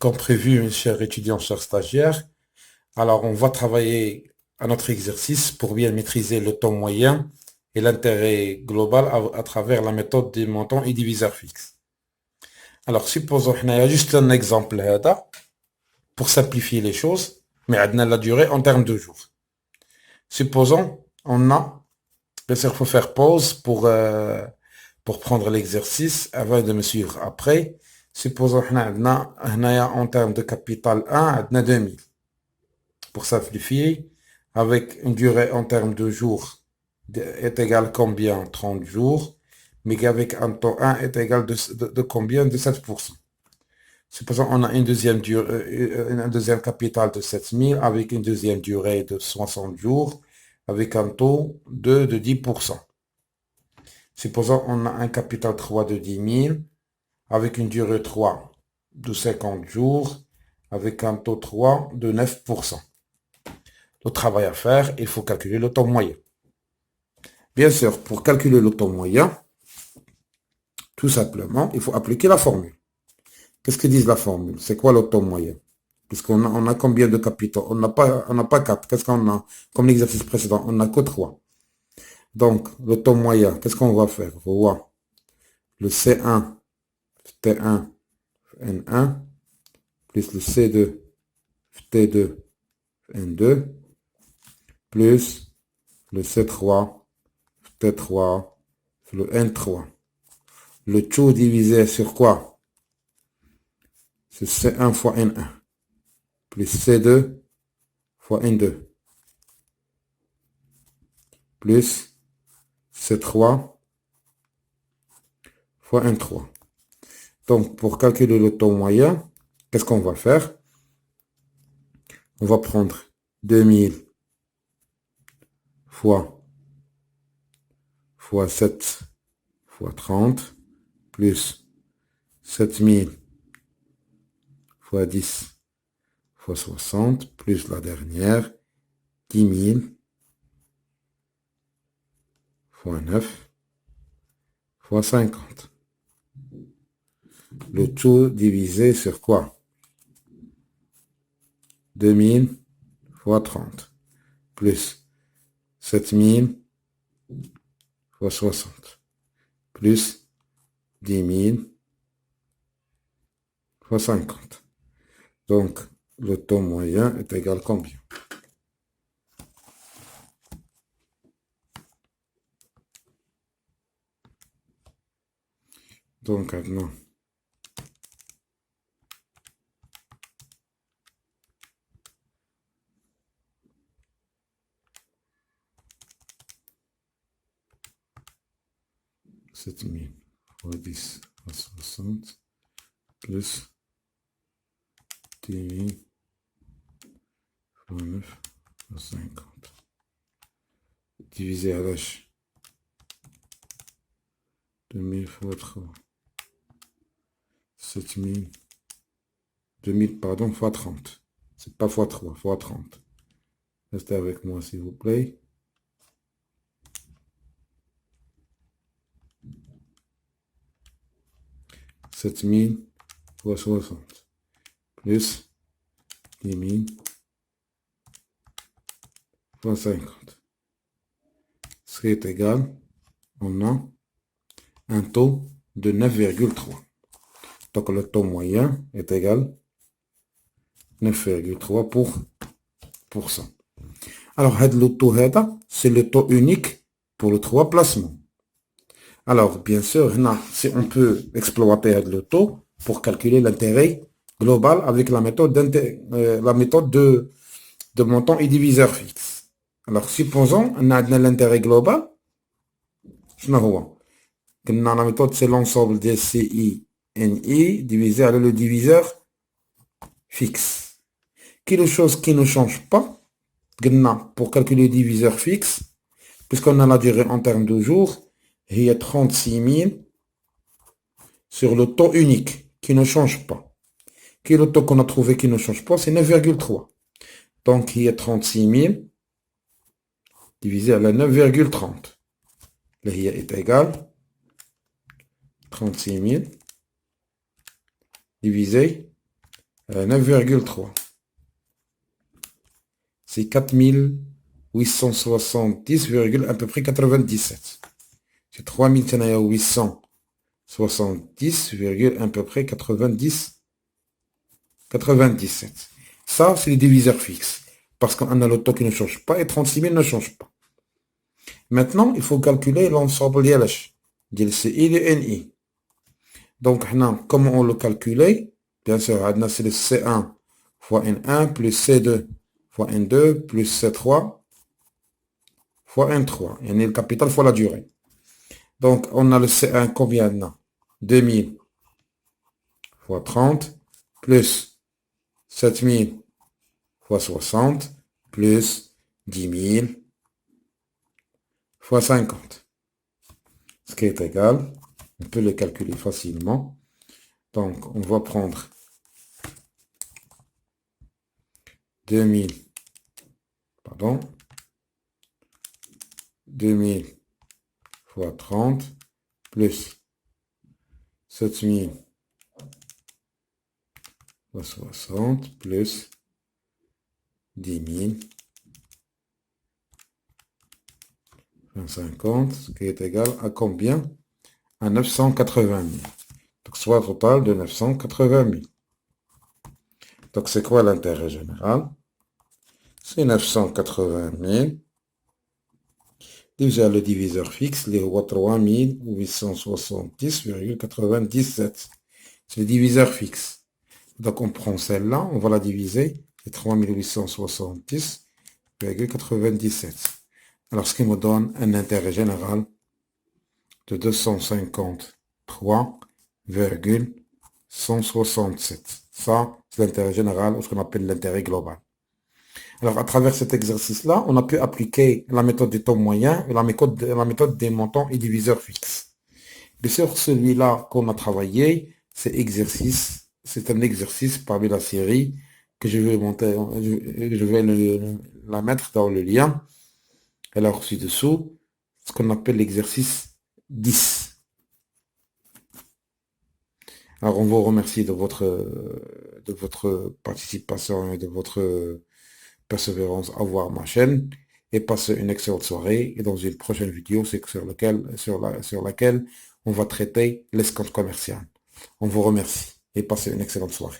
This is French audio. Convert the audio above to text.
comme prévu, mes chers étudiants, chers stagiaires, alors on va travailler à notre exercice pour bien maîtriser le temps moyen et l'intérêt global à travers la méthode des montants et diviseurs fixes. Alors, supposons qu'il y a juste un exemple là, pour simplifier les choses, mais on a la durée en termes de jours. Supposons, on a, bien sûr, il faut faire pause pour prendre l'exercice avant de me suivre après. Supposons qu'on a en termes de capital 1, on a 2000. Pour simplifier, avec une durée en termes de jours est égal combien? 30 jours, mais qu'avec un temps 1 est égal de combien? De 7%. Supposons on a un deuxième capital de 7000 avec une deuxième durée de 60 jours avec un taux de 10%. Supposons on a un capital 3 de 10 000 avec une durée 3 de 50 jours avec un taux 3 de 9%. Le travail à faire, il faut calculer le temps moyen. Bien sûr, pour calculer le temps moyen, tout simplement, il faut appliquer la formule. Qu'est-ce que dit la formule? C'est quoi le temps moyen? Puisqu'on a combien de capitaux? On n'a pas 4. Qu'est-ce qu'on a? Comme l'exercice précédent, on n'a que 3. Donc, le temps moyen, qu'est-ce qu'on va faire? On va voir le C1, T1, N1, plus le C2, T2, N2, plus le C3, T3, le N3. Le tout divisé sur quoi? C'est C1 fois N1, plus C2 fois N2, plus C3 fois N3. Donc, pour calculer le temps moyen, qu'est-ce qu'on va faire? On va prendre 2000 fois 7 fois 30 plus 7000 fois 10 fois 60 plus la dernière 10 000 fois 9 fois 50. Le tout divisé sur quoi? 2000 fois 30 plus 7000 fois 60 plus 10 000 fois 50. Donc, le temps moyen est égal à combien? Donc, maintenant, sept mille fois 10 fois 60 plus 10 000 fois 9 fois 50 divisé à l'H 2000 fois 3 7000 2000 pardon fois 30. C'est pas fois 3 fois 30. Restez avec moi s'il vous plaît. Sept mille fois 60 plus 10 000 fois 50. Ce qui est égal, on a un taux de 9,3. Donc le taux moyen est égal 9,3%. Alors, le taux, c'est le taux unique pour les 3 placements. Alors, bien sûr, si on peut exploiter le taux pour calculer l'intérêt global avec la méthode, de montant et diviseur fixe. Alors, supposons on a l'intérêt global. La méthode, c'est l'ensemble des CI divisé par le diviseur fixe. Quelque chose qui ne change pas, pour calculer le diviseur fixe, puisqu'on a la durée en termes de jours, il y a 36 000 sur le taux unique qui ne change pas. Qui est le taux qu'on a trouvé qui ne change pas? C'est 9,3. Donc, il y a 36 000 divisé à la 9,30. Là, il est égal 36 000 divisé 9,3. C'est 4870, à peu près 97. C'est 3870, à peu près 97. Ça, c'est les diviseurs fixes. Parce qu'on a le taux qui ne change pas et 36 000 ne change pas. Maintenant, il faut calculer l'ensemble de CI et NI. Donc, comment on le calcule? Bien sûr, c'est le C1 fois N1 plus C2 fois N2 plus C3 fois N3. Et le capital fois la durée. Donc, on a le C1 combien maintenant? 2000 fois 30 plus 7000 fois 60 plus 10 000 fois 50. Ce qui est égal, on peut le calculer facilement. Donc, on va prendre 2000 fois 30 plus 7000 fois 60 plus 10 000 fois 50, ce qui est égal à combien? À 980 000. Donc, soit un total de 980 000. Donc, c'est quoi l'intérêt général? C'est 980 000 divisé le diviseur fixe, les 3870,97. C'est le diviseur fixe. Donc, on prend celle-là, on va la diviser, c'est 3870,97. Alors, ce qui me donne un intérêt général de 253,167. Ça, c'est l'intérêt général, ou ce qu'on appelle l'intérêt global. Alors, à travers cet exercice-là, on a pu appliquer la méthode du taux moyen et la méthode des montants et diviseurs fixes. Bien sûr, celui-là qu'on a travaillé, c'est un exercice parmi la série que je vais monter, je vais la mettre dans le lien. Alors, ci-dessous, ce qu'on appelle l'exercice 10. Alors, on vous remercie de votre participation et de votre persévérance à voir ma chaîne et passez une excellente soirée. Et dans une prochaine vidéo, c'est sur laquelle on va traiter l'escompte commercial. On vous remercie et passez une excellente soirée.